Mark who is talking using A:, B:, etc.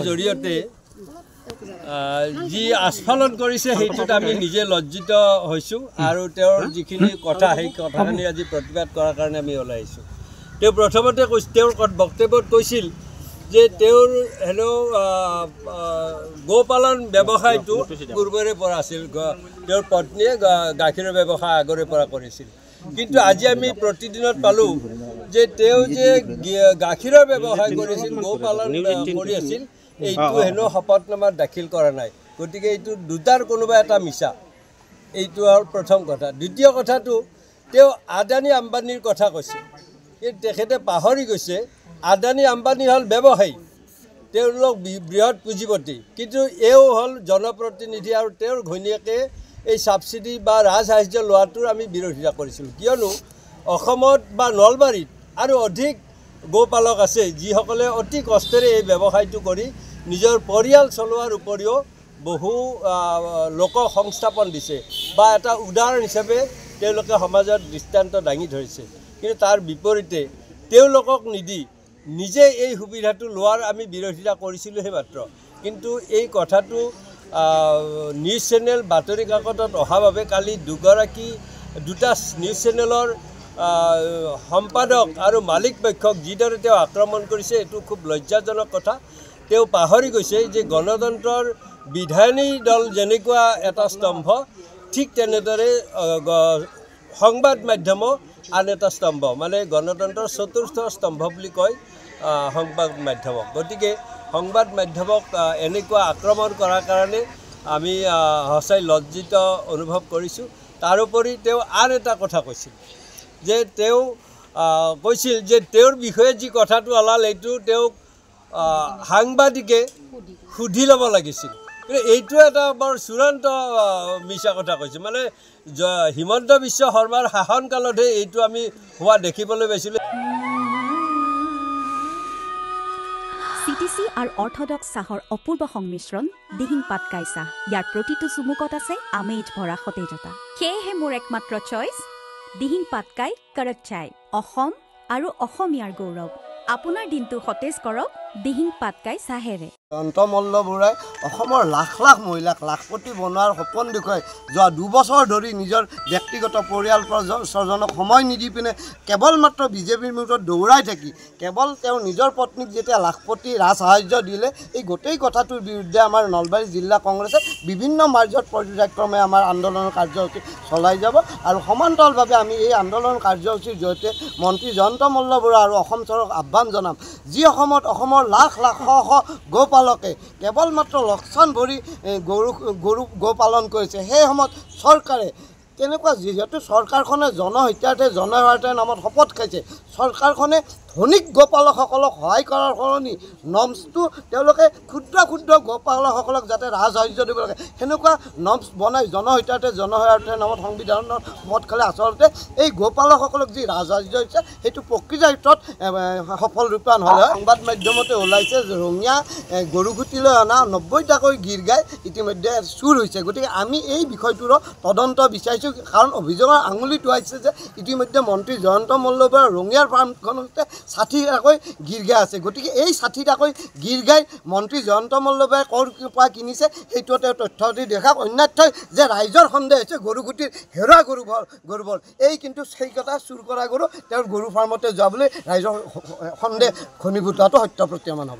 A: জৰিয়তে যি আস্ফালন কৰিছে সেইটোত আমি নিজে লজ্জিত হৈছোঁ আৰু তেওঁৰ যিখিনি কথা সেই কথাখিনি আজি প্ৰতিবাদ কৰাৰ কাৰণে আমি ওলাই আহিছোঁ। তেওঁ প্ৰথমতে তেওঁৰ বক্তব্যত কৈছিল যে তেওঁৰ হেনো গোপালন ব্যৱসায়টো পূৰ্বৰে পৰা আছিল, তেওঁৰ পত্নীয়ে গাখীৰৰ ব্যৱসায় আগৰে পৰা কৰিছিল। কিন্তু আজি আমি প্ৰতিদিনত পালোঁ যে তেওঁ যে গাখীৰৰ ব্যৱসায় কৰিছিল, গোপালন কৰি আছিল, এইটো হেনো শপতনামাত দাখিল কৰা নাই। গতিকে এইটো দুটাৰ কোনোবা এটা মিছা, এইটো হ'ল প্ৰথম কথা। দ্বিতীয় কথাটো, তেওঁ আদানী আম্বানীৰ কথা কৈছে, কিন্তু তেখেতে পাহৰি গৈছে আদানী আম্বানী হ'ল ব্যৱসায়ী, তেওঁলোক বৃহৎ পুঁজিপতি, কিন্তু এও হ'ল জনপ্ৰতিনিধি। আৰু তেওঁৰ ঘৈণীয়েকে এই ছাবচিডি বা ৰাজসাহায্য লোৱাটোৰ আমি বিৰোধিতা কৰিছিলোঁ, কিয়নো অসমত বা নলবাৰীত আৰু অধিক গোপালক আছে যিসকলে অতি কষ্টেৰে এই ব্যৱসায়টো কৰি নিজৰ পৰিয়াল চলোৱাৰ উপৰিও বহু লোকক সংস্থাপন দিছে বা এটা উদাহৰণ হিচাপে তেওঁলোকে সমাজত দৃষ্টান্ত দাঙি ধৰিছে। কিন্তু তাৰ বিপৰীতে তেওঁলোকক নিদি নিজে এই সুবিধাটো লোৱাৰ আমি বিৰোধিতা কৰিছিলোঁহে মাত্ৰ। কিন্তু এই কথাটো নিউজ চেনেল বাতৰি কাকতত অহাৰ বাবে কালি দুটা নিউজ চেনেলৰ সম্পাদক আৰু মালিক পক্ষক যিদৰে তেওঁ আক্ৰমণ কৰিছে, এইটো খুব লজ্জাজনক কথা। তেওঁ পাহৰি গৈছে যে গণতন্ত্ৰৰ বিধায়িনী দল যেনেকুৱা এটা স্তম্ভ, ঠিক তেনেদৰে সংবাদ মাধ্যমো আন এটা স্তম্ভ, মানে গণতন্ত্ৰৰ চতুৰ্থ স্তম্ভ বুলি কয় সংবাদ মাধ্যমক। গতিকে সংবাদ মাধ্যমক এনেকুৱা আক্ৰমণ কৰাৰ কাৰণে আমি সঁচাই লজ্জিত অনুভৱ কৰিছোঁ। তাৰোপৰি তেওঁ আন এটা কথা কৈছিল যে তেওঁ কৈছিল যে তেওঁৰ বিষয়ে যি কথাটো ওলাল এইটো তেওঁক সাংবাদিকে সুধি ল'ব লাগিছিল। কিন্তু এইটো এটা বৰ চূড়ান্ত মিছা কথা কৈছে, মানে হিমন্ত বিশ্ব শৰ্মাৰ শাসনকালতহে এইটো আমি হোৱা দেখিবলৈ পাইছিলোঁ।
B: CTC আৰু অৰ্থডক্স চাহৰ অপূৰ্ব সংমিশ্ৰণ দিহিং পাটকাই চাহ। ইয়াৰ প্ৰতিটো চুমুকত আছে আমেজ ভৰা সতেজতা। সেয়েহে মোৰ একমাত্ৰ চইচ দিহিং পাটকাই কৰক চাই। অসম আৰু অসমীয়াৰ গৌৰৱ। আপোনাৰ দিনটো সতেজ কৰক দিহিং পাটকাই চাহেৰে।
C: জয়ন্ত মল্ল বৰাই অসমৰ লাখ লাখ মহিলাক লাখপতি বনোৱাৰ সপোন দেখুৱাই যোৱা 2 বছৰ ধৰি নিজৰ ব্যক্তিগত পৰিয়াল স্বজনক সময় নিদি পিনে কেৱল মাত্ৰ বিজেপিৰ মূৰত দৌৰাই থাকি কেৱল তেওঁৰ নিজৰ পত্নীক যেতিয়া লাখপতি ৰাজসাহায্য দিলে, এই গোটেই কথাটোৰ বিৰুদ্ধে আমাৰ নলবাৰী জিলা কংগ্ৰেছে বিভিন্ন মাৰ্জত পৰ্যায়ক্ৰমে আমাৰ আন্দোলনৰ কাৰ্যসূচী চলাই যাব। আৰু সমান্তৰালভাৱে আমি এই আন্দোলন কাৰ্যসূচীৰ জৰিয়তে মন্ত্ৰী জয়ন্ত মল্ল বৰা আৰু অসম চৰকাৰক আহ্বান জনাম, যি অসমত অসমৰ লাখ লাখ শ শ গোপালকে কেৱল মাত্ৰ লোকচান ভৰি গৰু গোপালন কৰিছে, সেই সময়ত চৰকাৰে তেনেকুৱা যিহেতু চৰকাৰখনে জনহিতাৰ্থে জনহিতাৰ্থে নামত শপত খাইছে, চৰকাৰখনে ধনিক গোপালকসকলক সহায় কৰাৰ সলনি নমছটো তেওঁলোকে ক্ষুদ্ৰ ক্ষুদ্ৰ গোপালকসকলক যাতে ৰাজসাহায্য দিব লাগে সেনেকুৱা নমছ বনাই জনহিতাৰ্থে নামত সংবিধানৰ শপত খালে আচলতে এই গোপালকসকলক যি ৰাজসাহায্য হৈছে সেইটো প্ৰকৃতাৰ্থত সফল ৰূপায়ণ হ'লে। সংবাদ মাধ্যমতে ওলাইছে ৰঙিয়া গৰুখুটিলৈ অনা 90টাকৈ গীৰ গাই ইতিমধ্যে চুৰ হৈছে। গতিকে আমি এই বিষয়টোৰ তদন্ত বিচাৰিছোঁ, কাৰণ অভিযোগৰ আঙুলি টুৱাইছে যে ইতিমধ্যে মন্ত্ৰী জয়ন্ত মল্ল বৰা ৰঙিয়াৰ ফাৰ্মখনতে 60টাকৈ গীৰ গাই আছে। গতিকে এই 60টাকৈ গীৰ গাই মন্ত্ৰী জয়ন্ত মল্ল বৰাই ক'ৰ পৰা কিনিছে সেইটো তেওঁ তথ্য দি দেখাওক, অন্যথা যে ৰাইজৰ সন্দেহ হৈছে গৰুখুটিৰ হেৰুৱা গৰুবোৰ এই কিন্তু সেই কথা চুৰ কৰা গৰু তেওঁৰ গৰু ফাৰ্মতে যোৱা বুলি ৰাইজৰ সন্দেহ ঘনীভূত হোৱাটো সত্য প্ৰতীয়মান হ'ব।